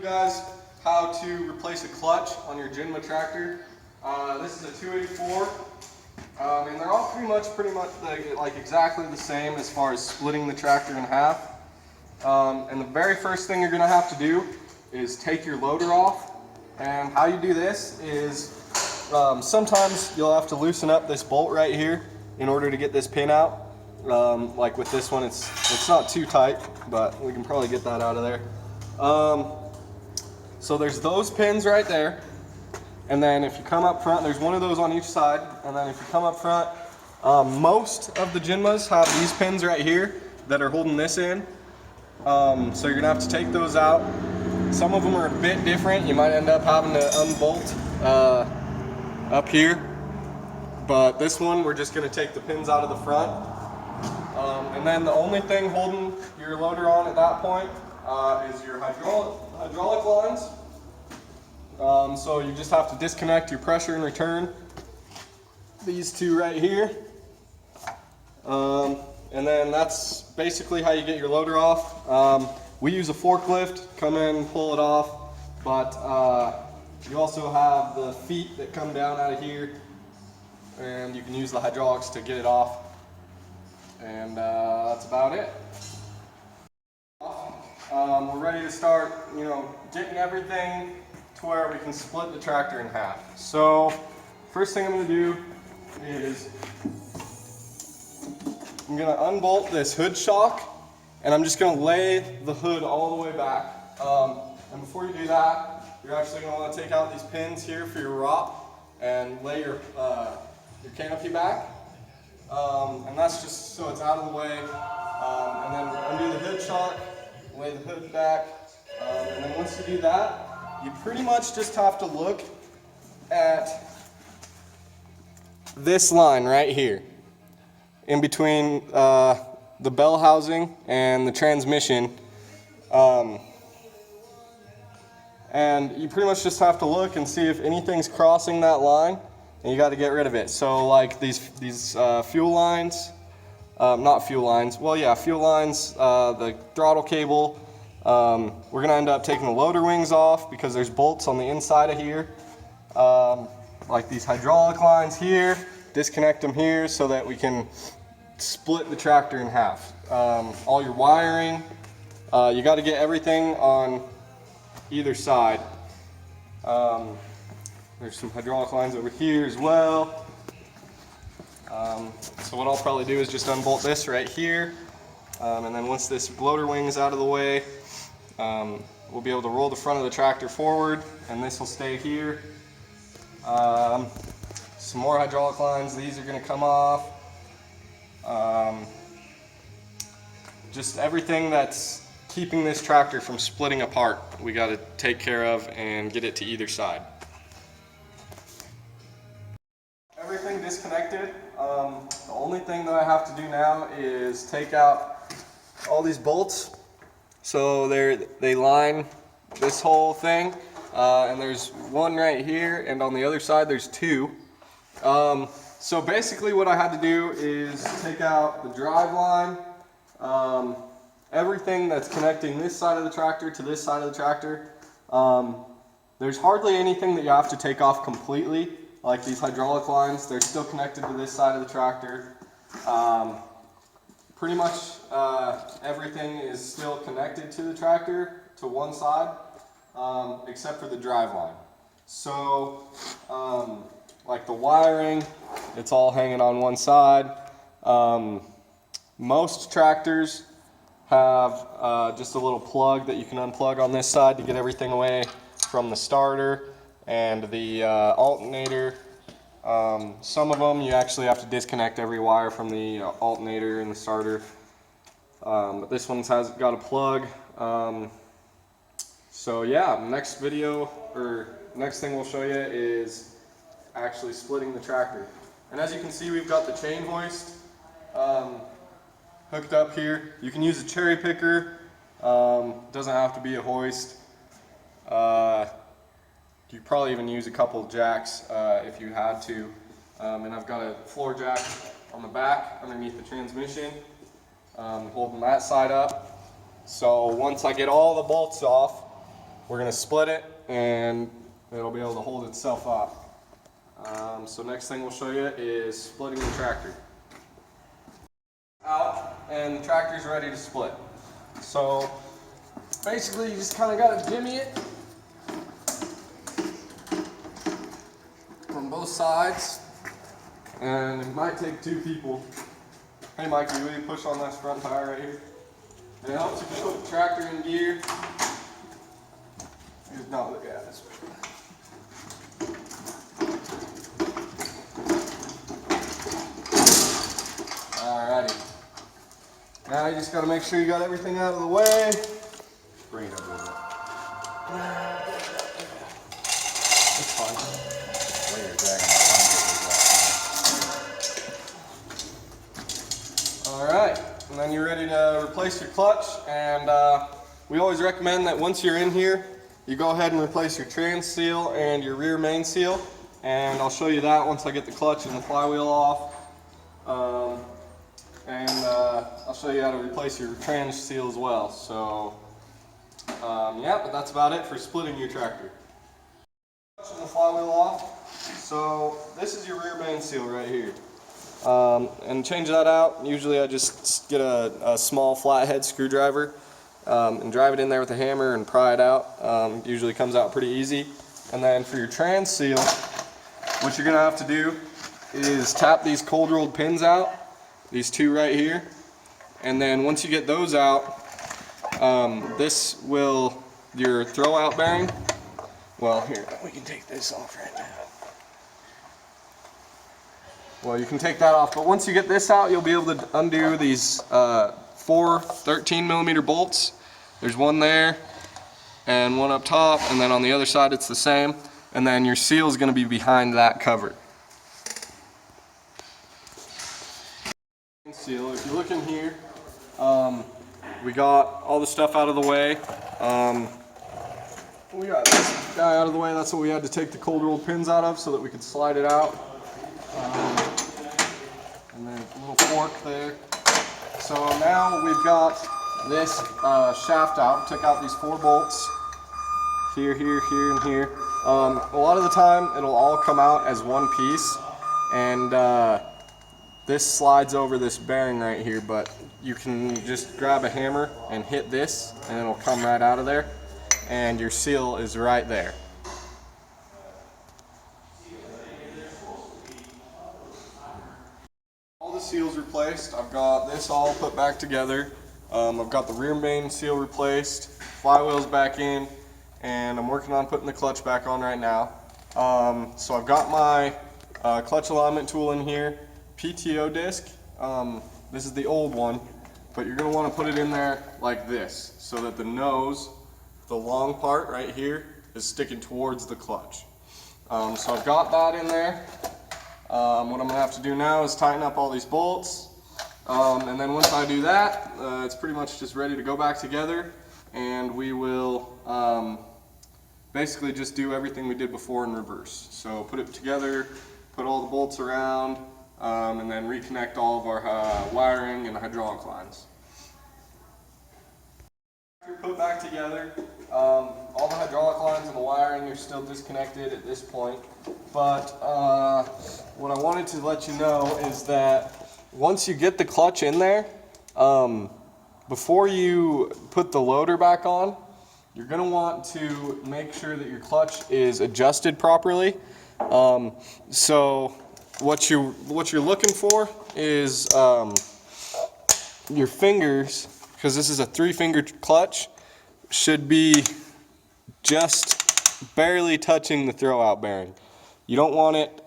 guys how to replace a clutch on your Jinma tractor. This is a 284, and they're all pretty much like exactly the same as far as splitting the tractor in half. And the very first thing you're going to have to do is take your loader off. And how you do this is sometimes you'll have to loosen up this bolt right here in order to get this pin out. Like with this one, it's not too tight, but we can probably get that out of there. So there's those pins right there, and then if you come up front, there's one of those on each side, and then if you come up front, most of the Jinmas have these pins right here that are holding this in. So you're gonna have to take those out. Some of them are a bit different. You might end up having to unbolt up here, but this one we're just gonna take the pins out of the front. And then the only thing holding your loader on at that point is your hydraulic lines. So you just have to disconnect your pressure and return, these two right here. And then that's basically how you get your loader off. We use a forklift, come in, pull it off, but you also have the feet that come down out of here, and you can use the hydraulics to get it off. And that's about it. We're ready to start, getting everything to where we can split the tractor in half. So first thing I'm going to do is I'm going to unbolt this hood shock, and I'm just going to lay the hood all the way back. And before you do that, you're actually going to want to take out these pins here for your rot and lay your canopy back. And that's just so it's out of the way. And then undo the hood shock, lay the hood back. And then once you do that, you pretty much just have to look at this line right here in between the bell housing and the transmission. And you pretty much just have to look and see if anything's crossing that line, and you got to get rid of it. So like these fuel lines, not fuel lines, well yeah, fuel lines, the throttle cable, we're going to end up taking the loader wings off because there's bolts on the inside of here. Like these hydraulic lines here, disconnect them here so that we can split the tractor in half. All your wiring, you got to get everything on either side. There's some hydraulic lines over here as well. So what I'll probably do is just unbolt this right here, and then once this loader wing is out of the way, we'll be able to roll the front of the tractor forward, and this will stay here. Some more hydraulic lines, these are going to come off. Just everything that's keeping this tractor from splitting apart, we got to take care of and get it to either side. Everything disconnected. The only thing that I have to do now is take out all these bolts. So they line this whole thing, and there's one right here, and on the other side there's two. So basically what I had to do is take out the drive line, everything that's connecting this side of the tractor to this side of the tractor. There's hardly anything that you have to take off completely, like these hydraulic lines. They're still connected to this side of the tractor. Pretty much everything is still connected to the tractor to one side, except for the drive line. So like the wiring, it's all hanging on one side. Most tractors have just a little plug that you can unplug on this side to get everything away from the starter and the alternator. Some of them you actually have to disconnect every wire from the alternator and the starter, but this one's got a plug. So yeah, next video, or next thing we'll show you is actually splitting the tractor. And as you can see, we've got the chain hoist hooked up here. You can use a cherry picker, doesn't have to be a hoist. You could probably even use a couple jacks if you had to. And I've got a floor jack on the back underneath the transmission, holding that side up. So once I get all the bolts off, we're going to split it and it'll be able to hold itself up. So next thing we'll show you is splitting the tractor. Out, and the tractor's ready to split. So basically you just kind of got to jimmy it from both sides, and it might take two people. Hey Mikey, will you push on this front tire right here? And it helps you put the tractor in gear. Here's not look at this. Alrighty. Now you just got to make sure you got everything out of the way. Bring it up a little bit. It's fine. Where you're dragging it. Alright, and then you're ready to replace your clutch. And we always recommend that once you're in here, you go ahead and replace your trans seal and your rear main seal. And I'll show you that once I get the clutch and the flywheel off. I'll show you how to replace your trans seal as well. So, yeah, but that's about it for splitting your tractor. And the flywheel off. So this is your rear main seal right here. And change that out. Usually I just get a small flathead screwdriver and drive it in there with a hammer and pry it out. Usually comes out pretty easy. And then for your trans seal, what you're gonna have to do is tap these cold rolled pins out, these two right here. And then once you get those out, this will, your throw out bearing, well here, we can take this off right now. Well, you can take that off, but once you get this out, you'll be able to undo these 4 13mm bolts. There's one there and one up top, and then on the other side it's the same. And then your seal is going to be behind that cover. Seal, if you look in here, we got all the stuff out of the way. We got this guy out of the way. That's what we had to take the cold rolled pins out of so that we could slide it out. And then a little fork there. So now we've got this shaft out. Took out these 4 bolts. Here, here, here, and here. A lot of the time it'll all come out as one piece, and this slides over this bearing right here, but you can just grab a hammer and hit this and it'll come right out of there, and your seal is right there. All the seals replaced. I've got this all put back together. I've got the rear main seal replaced, flywheel's back in, and I'm working on putting the clutch back on right now. So I've got my clutch alignment tool in here, PTO disc. This is the old one, but you're going to want to put it in there like this so that the nose, the long part right here, is sticking towards the clutch. So I've got that in there. What I'm going to have to do now is tighten up all these bolts, and then once I do that, it's pretty much just ready to go back together, and we will basically just do everything we did before in reverse. So put it together, put all the bolts around, and then reconnect all of our wiring and hydraulic lines. Put back together. All the hydraulic lines and the wiring are still disconnected at this point, but what I wanted to let you know is that once you get the clutch in there, before you put the loader back on, you're going to want to make sure that your clutch is adjusted properly. So what you're looking for is your fingers, because this is a 3-finger clutch, should be just barely touching the throw-out bearing. You don't want it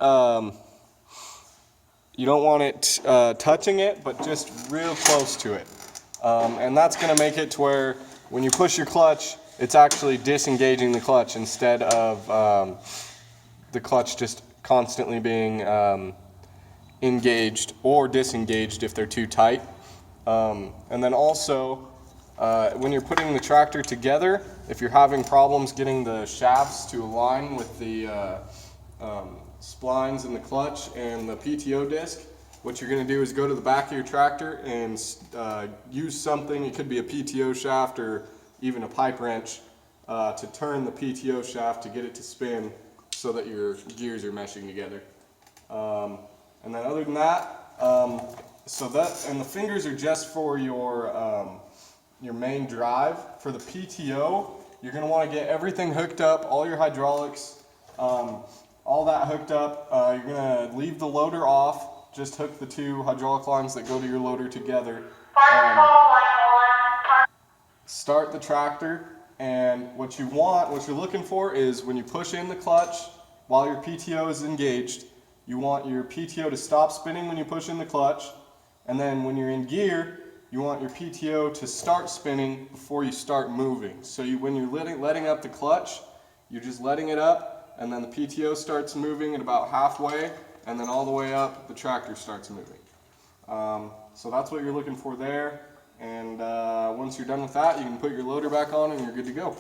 touching it, but just real close to it. And that's going to make it to where when you push your clutch, it's actually disengaging the clutch instead of the clutch just constantly being engaged or disengaged if they're too tight. And then also, when you're putting the tractor together, if you're having problems getting the shafts to align with the splines in the clutch and the PTO disc, what you're going to do is go to the back of your tractor and use something. It could be a PTO shaft or even a pipe wrench, to turn the PTO shaft to get it to spin so that your gears are meshing together. And then other than that, and the fingers are just for your main drive. For the PTO, you're going to want to get everything hooked up, all your hydraulics, all that hooked up. You're going to leave the loader off, just hook the two hydraulic lines that go to your loader together. Start the tractor, and what you're looking for is when you push in the clutch while your PTO is engaged, you want your PTO to stop spinning when you push in the clutch, and then when you're in gear, you want your PTO to start spinning before you start moving. So when you're letting up the clutch, you're just letting it up, and then the PTO starts moving at about halfway, and then all the way up, the tractor starts moving. So that's what you're looking for there, and once you're done with that, you can put your loader back on and you're good to go.